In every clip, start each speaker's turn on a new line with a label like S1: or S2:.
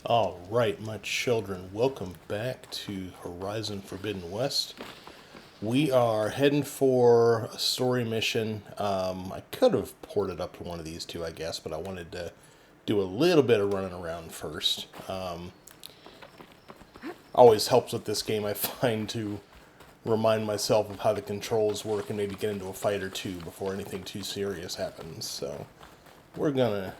S1: Alright, my children, welcome back to Horizon Forbidden West. We are heading for a story mission. I could have ported up to one of these two, I guess, but I wanted to do a little bit of running around first. Always helps with this game, I find, to remind myself of how the controls work and maybe get into a fight or two before anything too serious happens. So, we're gonna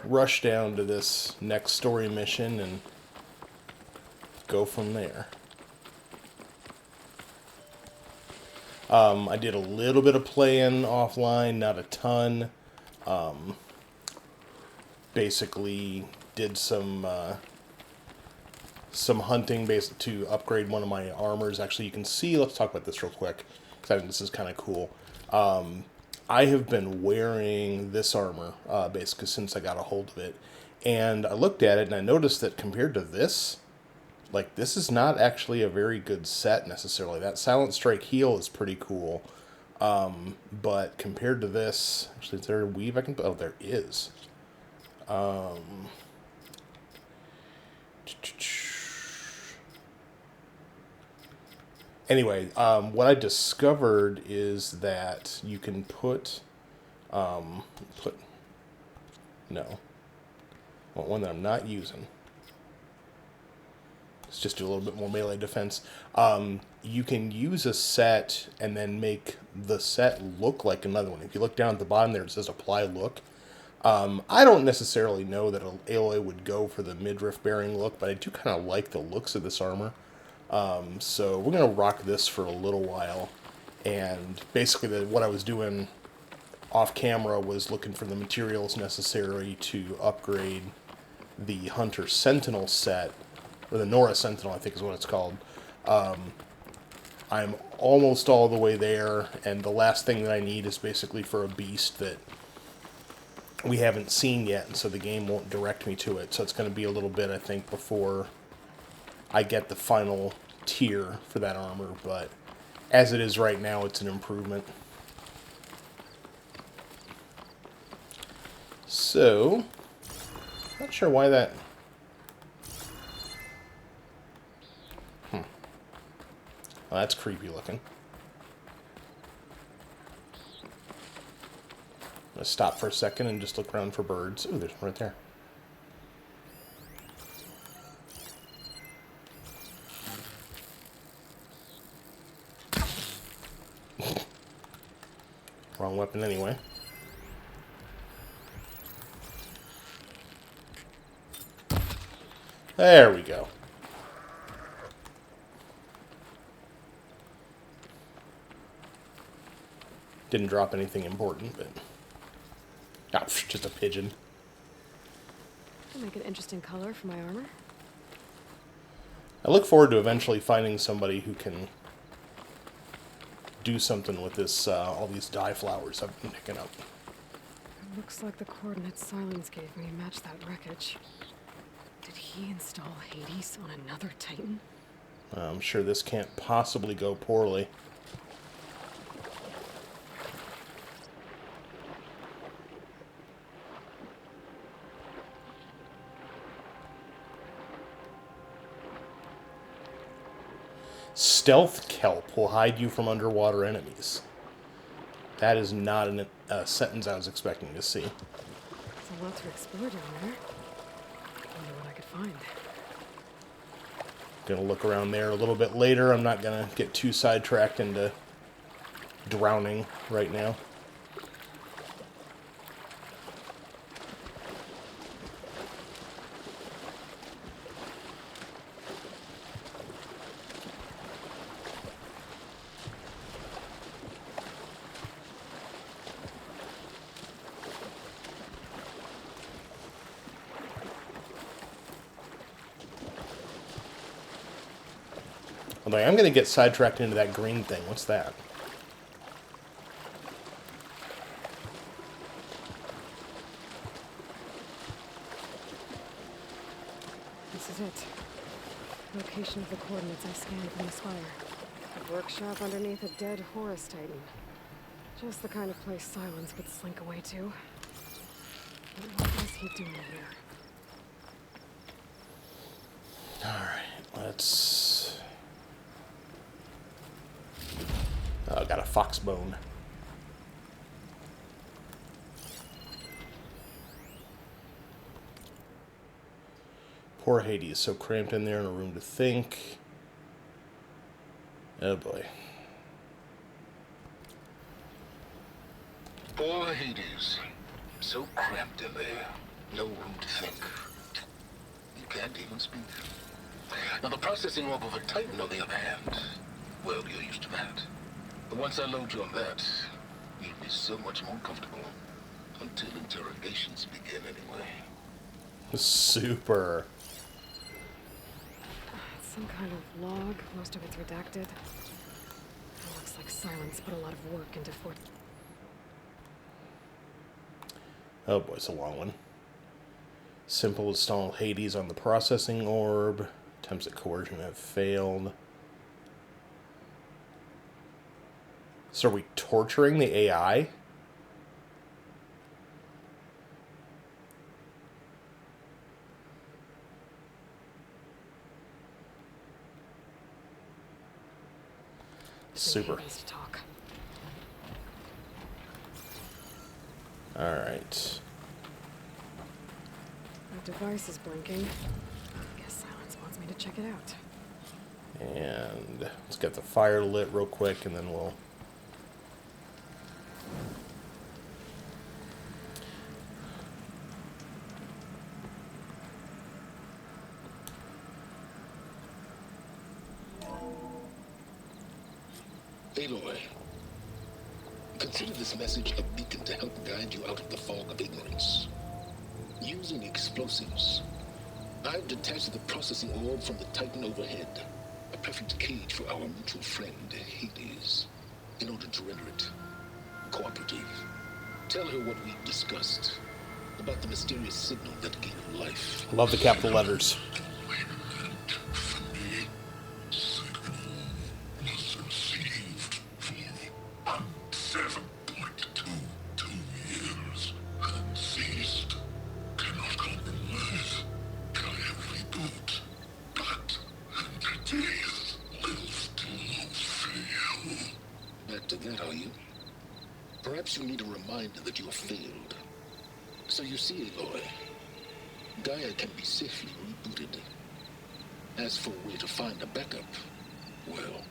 S1: rush down to this next story mission and go from there. I did a little bit of playing offline, not a ton. Basically did some hunting to upgrade one of my armors. Actually, you can see, let's talk about this real quick, because I think this is kind of cool. I have been wearing this armor, basically, since I got a hold of it. And I looked at it, and I noticed that compared to this, like, this is not actually a very good set, necessarily. That Silent Strike heal is pretty cool. But compared to this, actually, is there a weave I can put? Oh, there is. Anyway, what I discovered is that you can put, no, well, one that I'm not using. Let's just do a little bit more melee defense. You can use a set and then make the set look like another one. If you look down at the bottom there, it says apply look. I don't necessarily know that Aloy would go for the midriff bearing look, but I do kind of like the looks of this armor. So we're going to rock this for a little while, and basically what I was doing off camera was looking for the materials necessary to upgrade the Hunter Sentinel set, or the Nora Sentinel I think is what it's called. I'm almost all the way there, and the last thing that I need is basically for a beast that we haven't seen yet, and so the game won't direct me to it, so it's going to be a little bit, I think, before I get the final tier for that armor, but as it is right now, it's an improvement. So, not sure why that... Well, that's creepy looking. I'm going to stop for a second and just look around for birds. Ooh, there's one right there. Wrong weapon anyway. There we go. Didn't drop anything important, but... Ah, just a pigeon.
S2: That'll make an interesting color for my armor.
S1: I look forward to eventually finding somebody who can do something with this, all these dye flowers I've been picking up.
S2: It looks like the coordinates Silence gave me match that wreckage. Did he install Hades on another Titan?
S1: I'm sure this can't possibly go poorly. Stealth kelp will hide you from underwater enemies. That is not a sentence I was expecting to see.
S2: There's a lot to explore down there. Wonder what I could find.
S1: Gonna look around there a little bit later. I'm not gonna get too sidetracked into drowning right now. Although I'm going to get sidetracked into that green thing. What's that?
S2: This is it. Location of the coordinates I scanned from the spire. A workshop underneath a dead Horus Titan. Just the kind of place Silence would slink away to. But what is he doing here?
S1: Alright, let's... Oh, I got a fox bone. Poor Hades, so cramped in there, in a room to think. Oh boy.
S3: Poor Hades, so cramped in there, no room to think. You can't even speak. Now the processing orb of a Titan, on the other hand, well, you're used to that. But once I load you on that, you'll be so much more comfortable. Until interrogations begin, anyway.
S1: Super.
S2: Some kind of log. Most of it's redacted. It looks like Silence put a lot of work into Fort.
S1: Oh boy, it's a long one. Simple install Hades on the processing orb. Attempts at coercion have failed. So are we torturing the AI? Super. Alright.
S2: The device is blinking. I guess Silence wants me to check it out.
S1: And let's get the fire lit real quick and then we'll...
S3: Aloy, consider this message a beacon to help guide you out of the fog of ignorance. Using explosives, I've detached the processing orb from the Titan overhead, a perfect cage for our mutual friend, Hades, in order to render it cooperative. Tell her what we've discussed about the mysterious signal that gave life.
S1: Love the capital letters.
S3: Perhaps you need a reminder that you have failed. So you see, Aloy, Gaia can be safely rebooted. As for where to find a backup, well,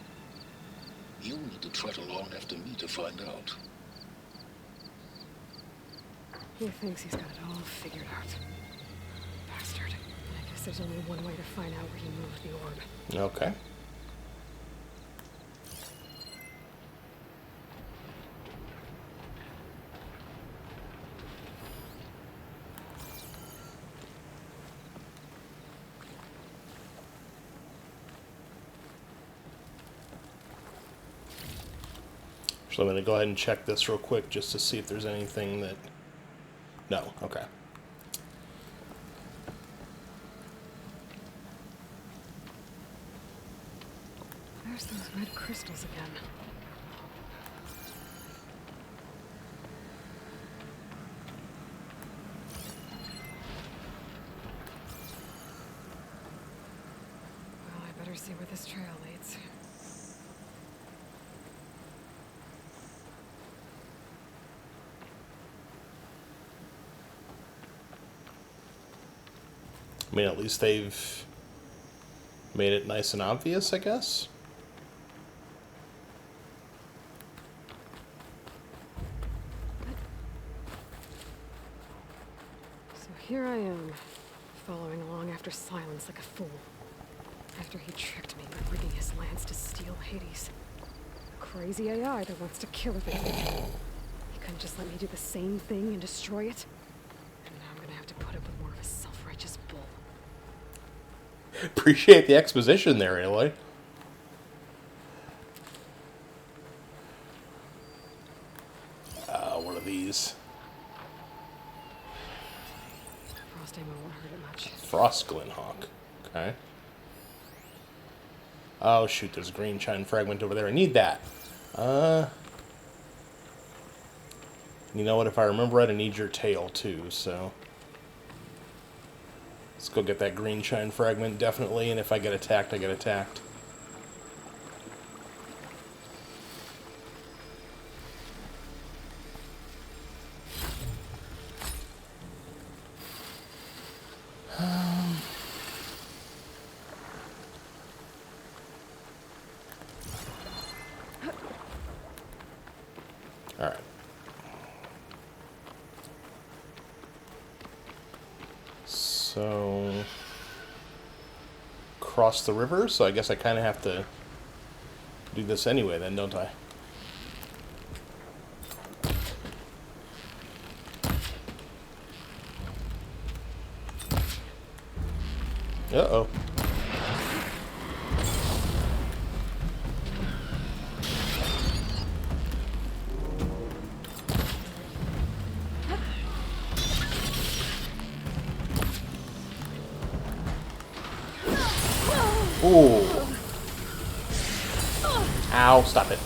S3: you'll need to trot along after me to find out.
S2: He thinks he's got it all figured out. Bastard. I guess there's only one way to find out where he moved the orb.
S1: Okay. So I'm going to go ahead and check this real quick just to see if there's anything that... No, okay.
S2: There's those red crystals again. Well, I better see where this trail leads.
S1: I mean, at least they've made it nice and obvious, I guess.
S2: So here I am, following along after Silence like a fool. After he tricked me by rigging his lance to steal Hades. A crazy AI that wants to kill everything. He couldn't just let me do the same thing and destroy it. And now I'm gonna have to put up with more of a self-righteous bull.
S1: Appreciate the exposition there, Aloy. What are these?
S2: Frost ammo won't hurt it much.
S1: Frost Glenhawk. Okay. Oh, shoot, there's a green shine fragment over there. I need that. You know what? If I remember right, I need your tail, too, so... Let's go get that green shine fragment, definitely, and if I get attacked, I get attacked. Alright. So, cross the river, so I guess I kind of have to do this anyway then, don't I? Uh-oh. Ooh. Ow, stop it.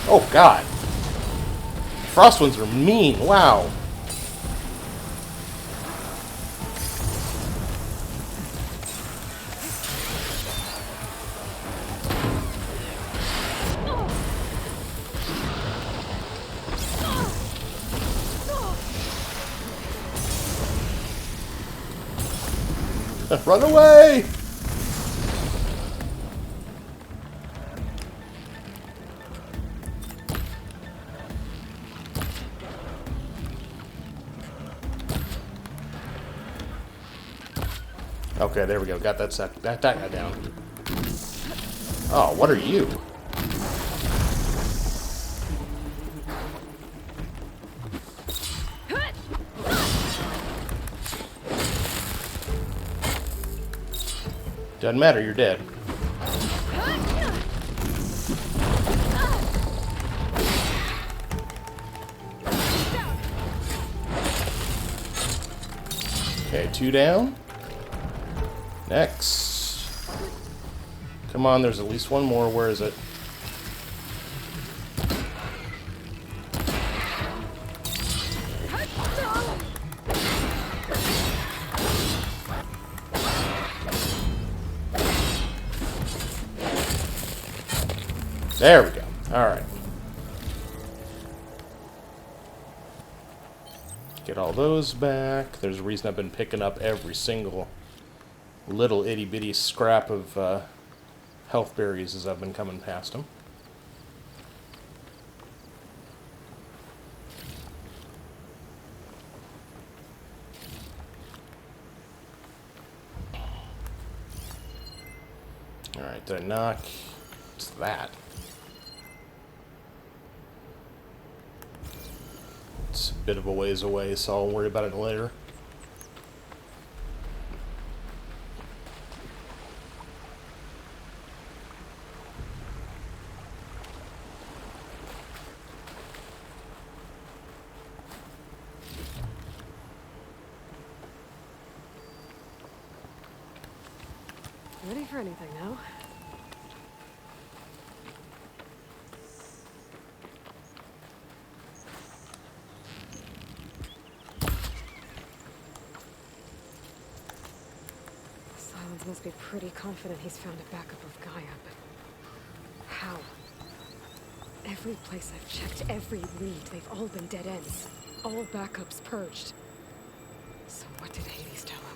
S1: Oh, God. Frost ones are mean. Wow. Run away! Okay, there we go. Got that guy down. Oh, what are you? Doesn't matter, you're dead. Okay, 2 down. Next. Come on, there's at least one more. Where is it? There we go. Alright. Get all those back. There's a reason I've been picking up every single little itty bitty scrap of health berries as I've been coming past them. Alright, did I knock? What's that? It's a bit of a ways away, so I'll worry about it later.
S2: Ready for anything now? Silence must be pretty confident he's found a backup of Gaia, but how? Every place I've checked, every lead, they've all been dead ends. All backups purged. So what did Hades tell him?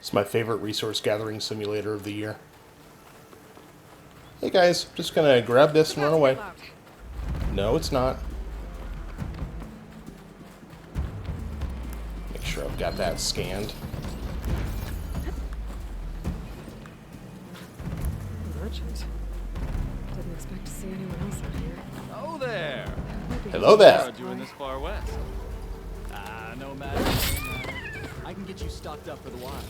S1: It's my favorite resource gathering simulator of the year. Hey guys, just gonna grab this and run away. No, it's not. Make sure I've got that scanned.
S2: Merchant. Didn't expect to see anyone else out here.
S4: Oh there!
S1: Hello there.
S4: What are you doing this far west? No matter. I can get you stocked up for the wild.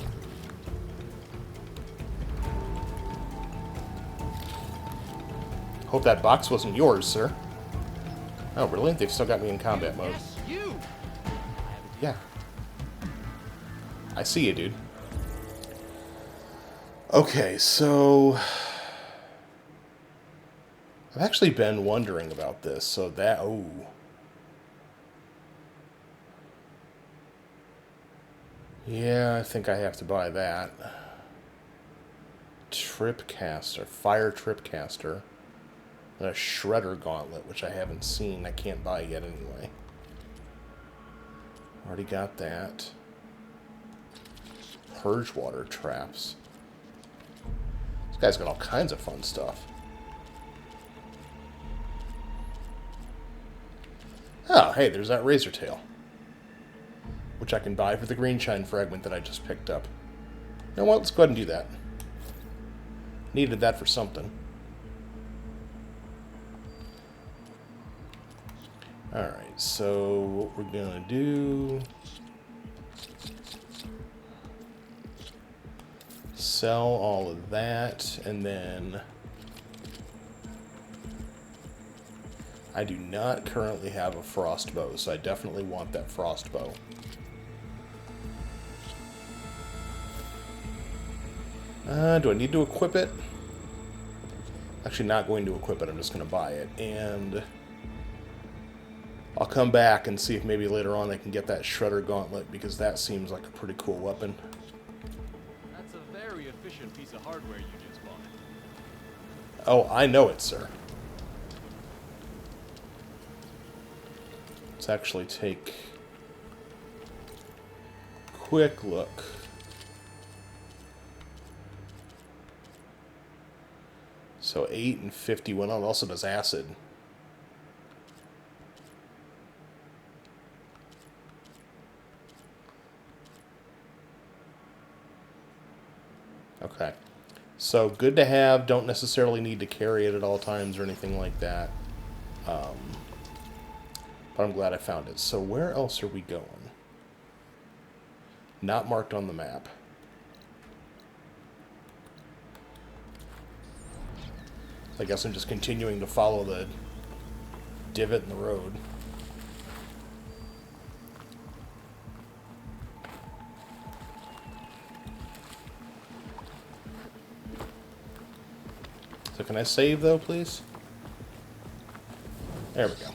S1: Hope that box wasn't yours, sir. Oh, really? They've still got me in combat mode.
S4: Yes, you!
S1: Yeah. I see you, dude. Okay, so... I've actually been wondering about this, so that... Oh. Yeah, I think I have to buy that. Tripcaster. Fire Tripcaster. And a Shredder Gauntlet, which I haven't seen. I can't buy yet anyway. Already got that. Purge Water Traps. This guy's got all kinds of fun stuff. Oh, hey, there's that Razor Tail. Which I can buy for the Green Shine Fragment that I just picked up. You know what? Let's go ahead and do that. Needed that for something. Alright, so what we're gonna do... Sell all of that, and then... I do not currently have a frost bow, so I definitely want that frost bow. Do I need to equip it? Actually, not going to equip it. I'm just going to buy it. And I'll come back and see if maybe later on I can get that Shredder Gauntlet, because that seems like a pretty cool weapon.
S4: That's a very efficient piece of hardware you just bought.
S1: Oh, I know it, sir. Let's actually take a quick look. So 8 and 51. Oh, it also does acid. Okay. So good to have. Don't necessarily need to carry it at all times or anything like that. But I'm glad I found it. So where else are we going? Not marked on the map. I guess I'm just continuing to follow the divot in the road. So can I save though, please? There we go.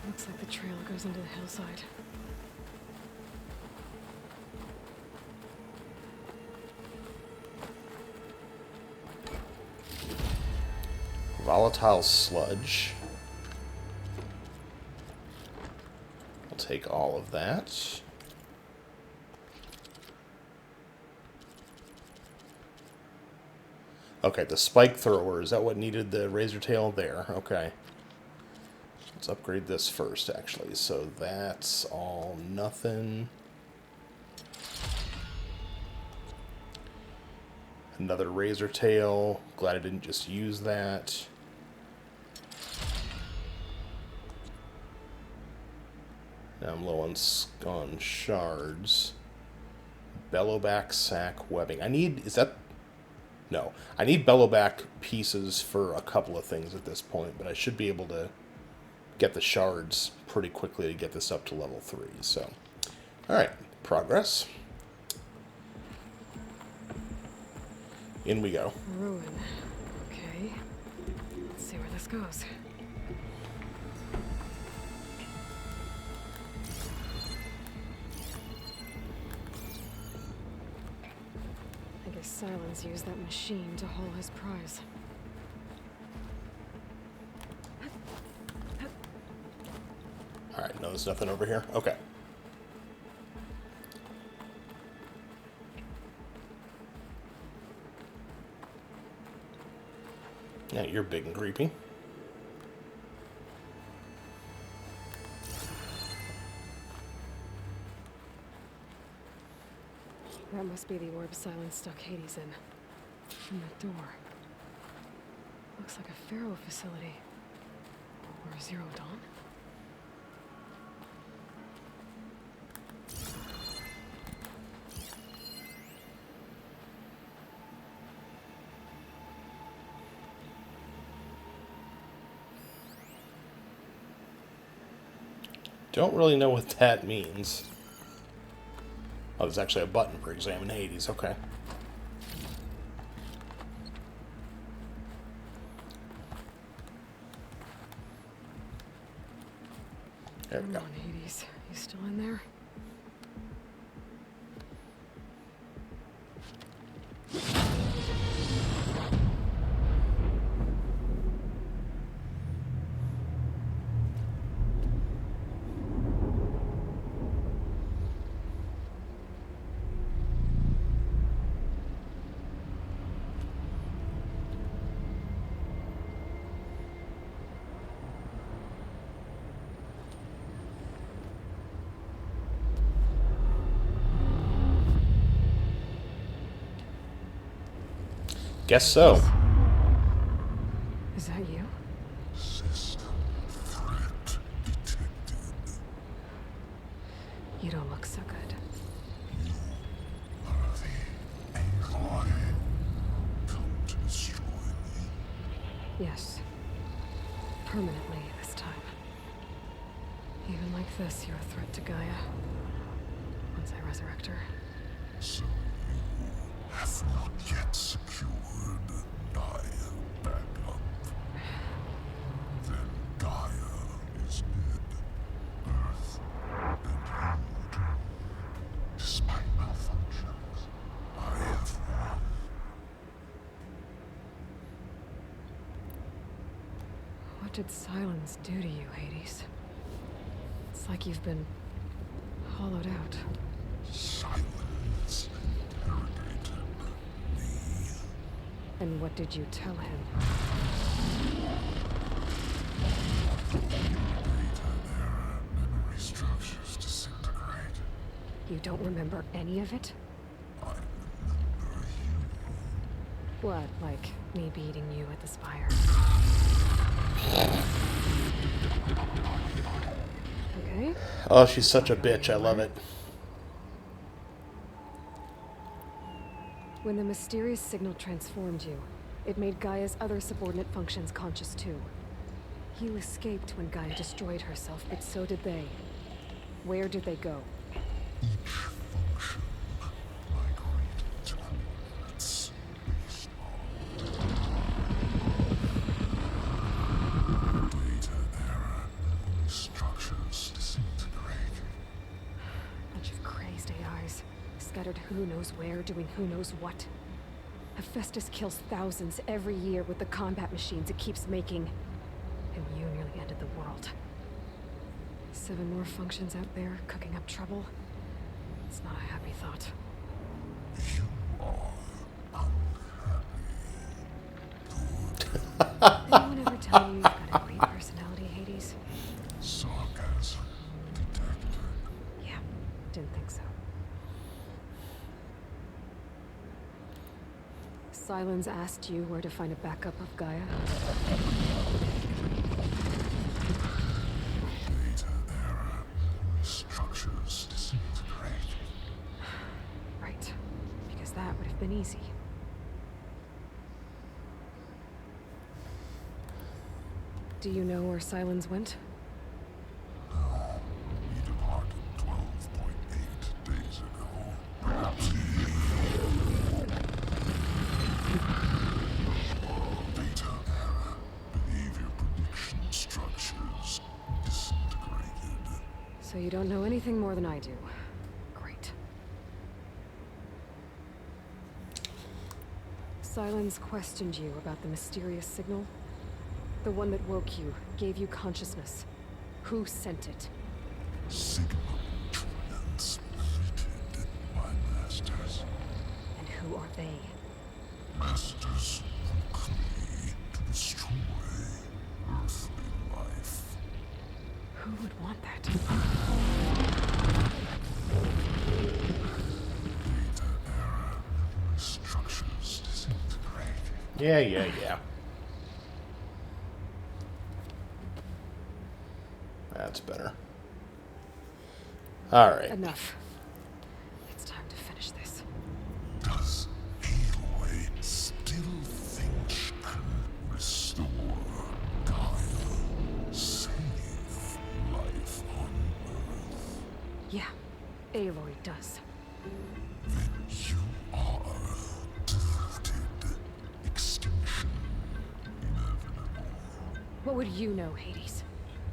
S2: Looks like the trail goes into the hillside.
S1: Volatile sludge. I'll take all of that. Okay, the spike thrower. Is that what needed the razor tail? There. Okay. Let's upgrade this first, actually. So that's all nothing. Another razor tail. Glad I didn't just use that. Now I'm low on shards. Bellowback sack webbing. I need... Is that... No. I need bellowback pieces for a couple of things at this point, but I should be able to get the shards pretty quickly to get this up to level 3. So, alright. Progress. In we go.
S2: Ruin. Okay. Let's see where this goes. I guess Silence used that machine to haul his prize.
S1: Alright, no, there's nothing over here? Okay. Yeah, you're big and creepy.
S2: That must be the orb Silence stuck Hades in. And that door. Looks like a Pharaoh facility. Or Zero Dawn?
S1: Don't really know what that means. Oh, there's actually a button for examine Hades. Okay. There we go.
S2: Come on, Hades. You still in there?
S1: Guess so.
S2: Is that you?
S3: System threat detected.
S2: You don't look so good.
S3: Are the Aloy come to destroy me?
S2: Yes. Permanently this time. Even like this, you're a threat to Gaia. Once I resurrect her.
S3: So you have not yet secured Gaia back up. Then Gaia is dead. Earth and you, despite malfunctions, I have won.
S2: What did Silence do to you, Hades? It's like you've been hollowed out.
S3: Silence interrogated me.
S2: And what did you tell him?
S3: Data error, memory structures disintegrate.
S2: You don't remember any of it?
S3: I remember you.
S2: What, like me beating you at the spire? Okay.
S1: Oh, she's such a bitch. I love it.
S2: When the mysterious signal transformed you, it made Gaia's other subordinate functions conscious too. You escaped when Gaia destroyed herself, but so did they. Where did they go?
S3: Each function migrated to its based on data error, memory structures disintegrate.
S2: Bunch of crazed AIs, scattered who knows where, doing who knows what. Hephaestus kills thousands every year with the combat machines it keeps making. And you nearly ended the world. 7 more functions out there, cooking up trouble. It's not a happy thought.
S3: You are unhappy.
S2: Anyone ever tell you you've got a great personality, Hades?
S3: Sarcasm detected.
S2: Yeah, didn't think so. Silence asked you where to find a backup of Gaia.
S3: Data error, memory structures disintegrate.
S2: Right, because that would have been easy. Do you know where Silence went?
S3: No, he departed 12.8 days ago. Perhaps data error, behavior prediction structures disintegrated.
S2: So you don't know anything more than I do. Great. Silence questioned you about the mysterious signal. The one that woke you, gave you consciousness. Who sent it?
S3: Signal transmitted by masters.
S2: And who are they?
S3: Masters woke me to destroy earthly life.
S2: Who would want that?
S3: Data
S1: Yeah. That's better. Alright.
S2: Enough. It's time to finish this.
S5: Does Aloy still think she can restore Gaia, save life on Earth?
S2: Yeah, Aloy does.
S5: Then you are defeated. Extinction inevitable.
S2: What would you know, Hades?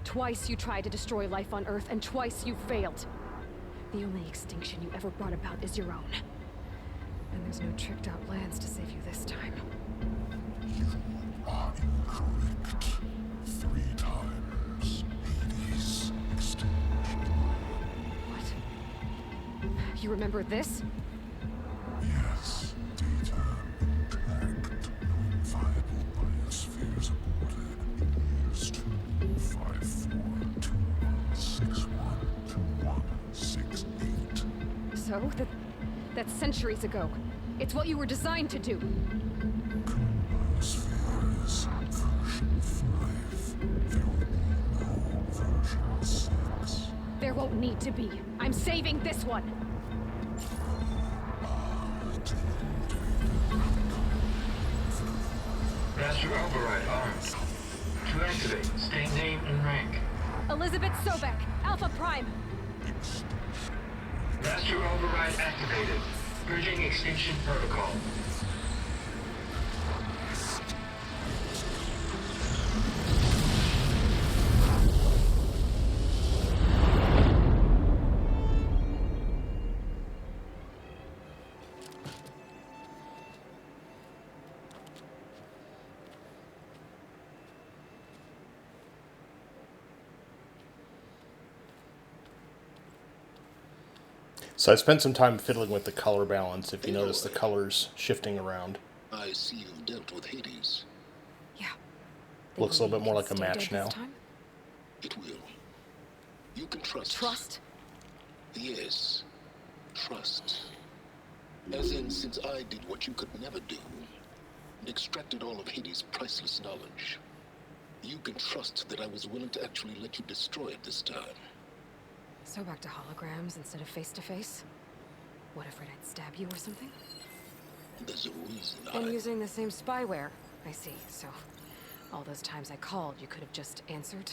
S2: Twice you tried to destroy life on Earth, and twice you failed. The only extinction you ever brought about is your own. And there's no tricked-out plans to save you this time.
S5: You are incorrect. 3 times Hades extinction.
S2: What? You remember this?
S5: Yes, data intact. Non-viable biospheres aborted. Years 25421612168.
S2: So, that's centuries ago. It's what you were designed to do.
S5: Biospheres version 5. There will be no version 6.
S2: There won't need to be. I'm saving this one.
S6: Master override armed. To activate, state name and rank.
S2: Elizabeth Sobek, Alpha Prime.
S6: Master override activated. Bridging extinction protocol.
S1: So I spent some time fiddling with the color balance, if you notice the colors shifting around.
S3: I see you've dealt with Hades.
S2: Yeah.
S1: Looks a little bit more like a match now.
S3: It will. You can trust.
S2: Trust?
S3: Yes. Trust. As in, since I did what you could never do, and extracted all of Hades' priceless knowledge, you can trust that I was willing to actually let you destroy it this time.
S2: So back to holograms instead of face-to-face? What, afraid I'd stab you or something?
S3: There's a reason
S2: And using the same spyware. I see, so all those times I called, you could have just answered.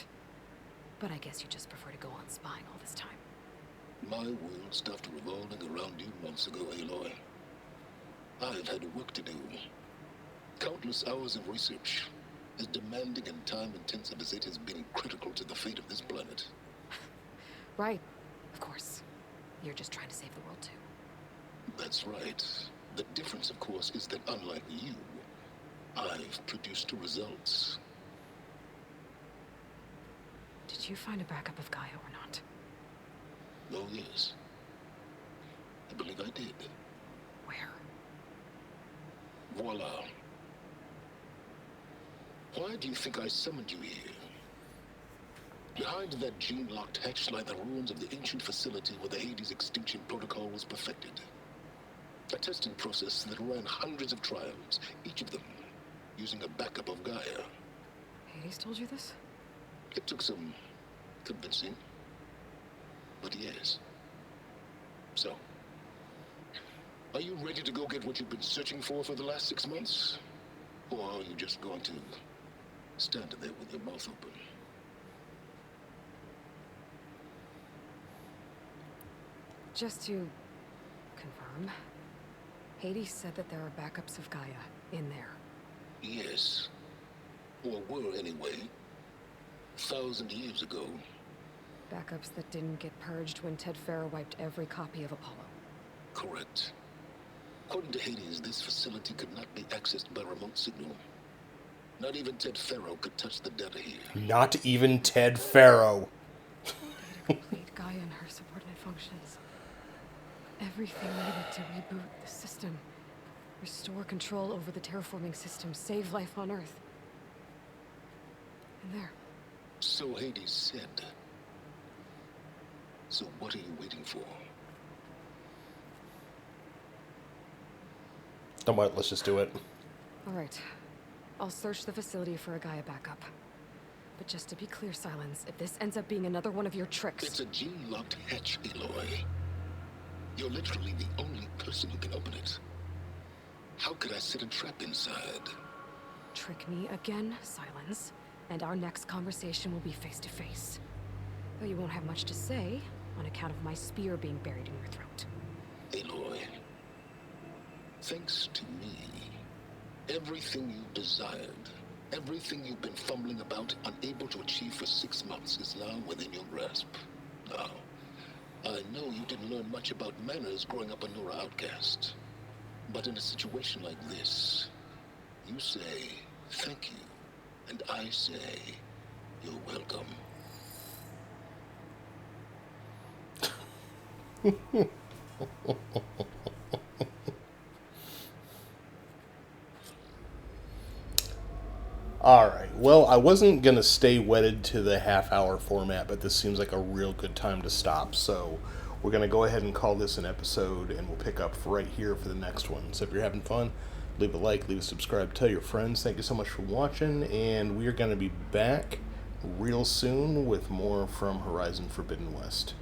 S2: But I guess you just prefer to go on spying all this time.
S3: My world stopped revolving around you months ago, Aloy. I've had work to do. Countless hours of research, as demanding and time-intensive as it has been critical to the fate of this planet.
S2: Right. Of course. You're just trying to save the world, too.
S3: That's right. The difference, of course, is that unlike you, I've produced results.
S2: Did you find a backup of Gaia or not?
S3: Oh, yes. I believe I did.
S2: Where?
S3: Voila. Why do you think I summoned you here? Behind that gene-locked hatch lie the ruins of the ancient facility where the Hades extinction protocol was perfected. A testing process that ran hundreds of trials, each of them using a backup of Gaia.
S2: Hades told you this?
S3: It took some convincing, but yes. So, are you ready to go get what you've been searching for the last 6 months? Or are you just going to stand there with your mouth open?
S2: Just to confirm, Hades said that there are backups of Gaia in there.
S3: Yes. Or were anyway. 1,000 years ago.
S2: Backups that didn't get purged when Ted Farrow wiped every copy of Apollo.
S3: Correct. According to Hades, this facility could not be accessed by remote signal. Not even Ted Farrow could touch the data here.
S1: Not even Ted Farrow.
S2: Data complete Gaia and her subordinate functions. Everything needed to reboot the system. Restore control over the terraforming system. Save life on Earth. And there.
S3: So Hades said. So what are you waiting for?
S1: Don't worry, let's just do it.
S2: All right. I'll search the facility for a Gaia backup. But just to be clear, Silence, if this ends up being another one of your tricks...
S3: It's a gene-locked hatch, Aloy. You're literally the only person who can open it. How could I set a trap inside?
S2: Trick me again, Silence, and our next conversation will be face-to-face. Though you won't have much to say, on account of my spear being buried in your throat.
S3: Aloy, thanks to me, everything you desired, everything you've been fumbling about, unable to achieve for 6 months, is now within your grasp. Now, I know you didn't learn much about manners growing up a Nora outcast. But in a situation like this, you say, thank you, and I say, you're welcome.
S1: Alright, well, I wasn't going to stay wedded to the half-hour format, but this seems like a real good time to stop, so we're going to go ahead and call this an episode, and we'll pick up right here for the next one. So if you're having fun, leave a like, leave a subscribe, tell your friends. Thank you so much for watching, and we are going to be back real soon with more from Horizon Forbidden West.